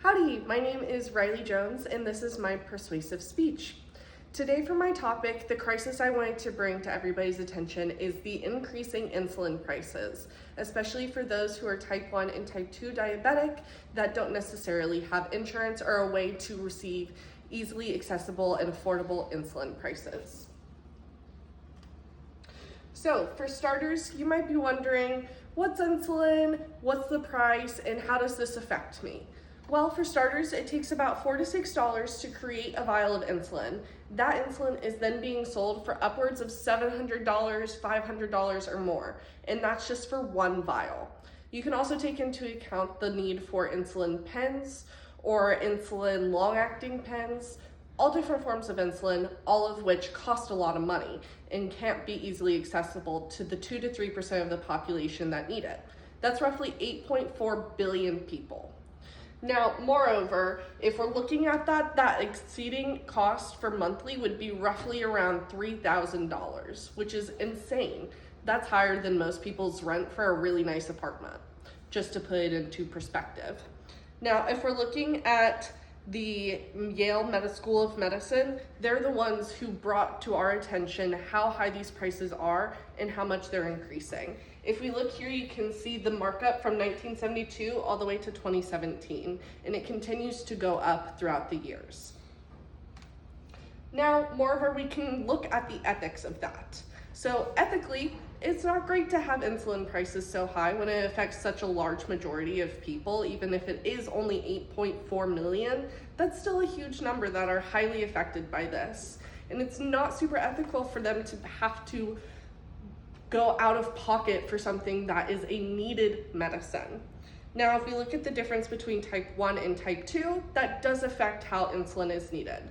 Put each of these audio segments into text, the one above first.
Howdy, my name is Riley Jones, and this is my persuasive speech. Today for my topic, the crisis I wanted to bring to everybody's attention is the increasing insulin prices, especially for those who are type 1 and type 2 diabetic that don't necessarily have insurance or a way to receive easily accessible and affordable insulin prices. So for starters, you might be wondering, what's insulin, what's the price, and how does this affect me? Well, for starters, it takes about $4 to $6 to create a vial of insulin. That insulin is then being sold for upwards of $700, $500 or more, and that's just for one vial. You can also take into account the need for insulin pens or insulin long-acting pens, all different forms of insulin, all of which cost a lot of money and can't be easily accessible to the 2 to 3% of the population that need it. That's roughly 8.4 billion people. Now, moreover, if we're looking at that exceeding cost for monthly would be roughly around $3,000, which is insane. That's higher than most people's rent for a really nice apartment, just to put it into perspective. Now, if we're looking at the Yale School of Medicine, they're the ones who brought to our attention how high these prices are and how much they're increasing. If we look here, you can see the markup from 1972 all the way to 2017, and it continues to go up throughout the years. Now, moreover, we can look at the ethics of that. So ethically, it's not great to have insulin prices so high when it affects such a large majority of people. Even if it is only 8.4 million, that's still a huge number that are highly affected by this. And it's not super ethical for them to have to go out of pocket for something that is a needed medicine. Now, if we look at the difference between type 1 and type 2, that does affect how insulin is needed.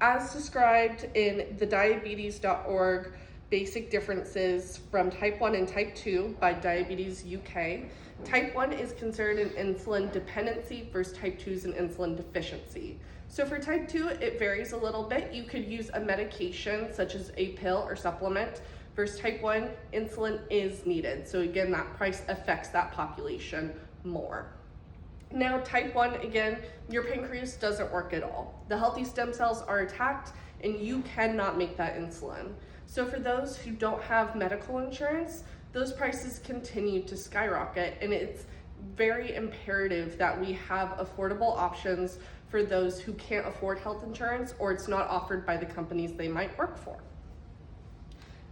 As described in the diabetes.org basic differences from type 1 and type 2 by Diabetes UK, type 1 is considered an insulin dependency versus type 2 is an insulin deficiency. So for type 2, it varies a little bit. You could use a medication such as a pill or supplement. Versus type 1, insulin is needed. So again, that price affects that population more. Now, type 1, again, your pancreas doesn't work at all. The healthy stem cells are attacked and you cannot make that insulin. So for those who don't have medical insurance, those prices continue to skyrocket, and it's very imperative that we have affordable options for those who can't afford health insurance or it's not offered by the companies they might work for.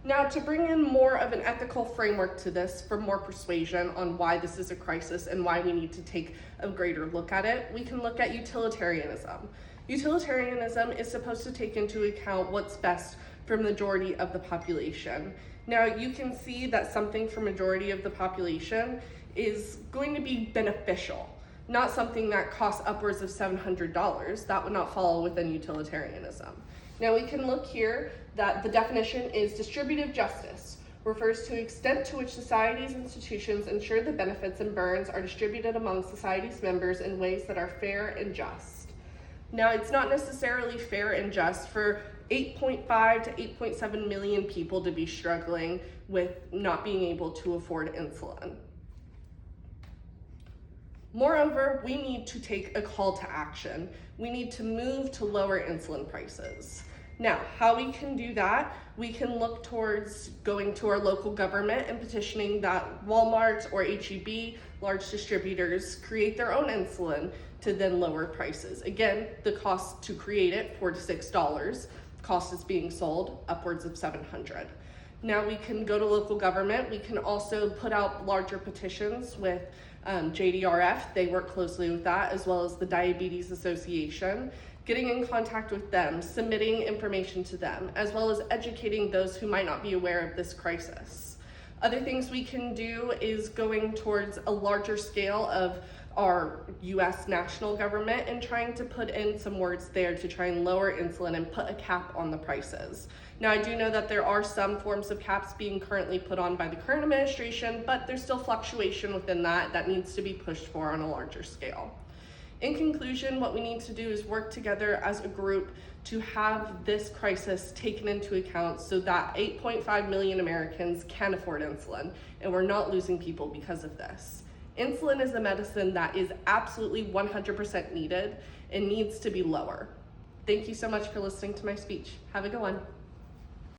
Now, to bring in more of an ethical framework to this for more persuasion on why this is a crisis and why we need to take a greater look at it, we can look at utilitarianism. Utilitarianism is supposed to take into account what's best for majority of the population. Now, you can see that something for majority of the population is going to be beneficial, not something that costs upwards of $700. That would not fall within utilitarianism. Now, we can look here that the definition is distributive justice, refers to extent to which society's institutions ensure the benefits and burdens are distributed among society's members in ways that are fair and just. Now, it's not necessarily fair and just for 8.5 to 8.7 million people to be struggling with not being able to afford insulin. Moreover, we need to take a call to action. We need to move to lower insulin prices. Now, how we can do that, we can look towards going to our local government and petitioning that Walmart or HEB, large distributors, create their own insulin to then lower prices. Again, the cost to create it, $4 to $6. Cost is being sold upwards of $700. Now we can go to local government. We can also put out larger petitions with JDRF. They work closely with that, as well as the Diabetes Association, getting in contact with them, submitting information to them, as well as educating those who might not be aware of this crisis. Other things we can do is going towards a larger scale of our US national government and trying to put in some words there to try and lower insulin and put a cap on the prices. Now, I do know that there are some forms of caps being currently put on by the current administration, but there's still fluctuation within that needs to be pushed for on a larger scale. In conclusion, what we need to do is work together as a group to have this crisis taken into account so that 8.5 million Americans can afford insulin, and we're not losing people because of this. Insulin is a medicine that is absolutely 100% needed and needs to be lower. Thank you so much for listening to my speech. Have a good one.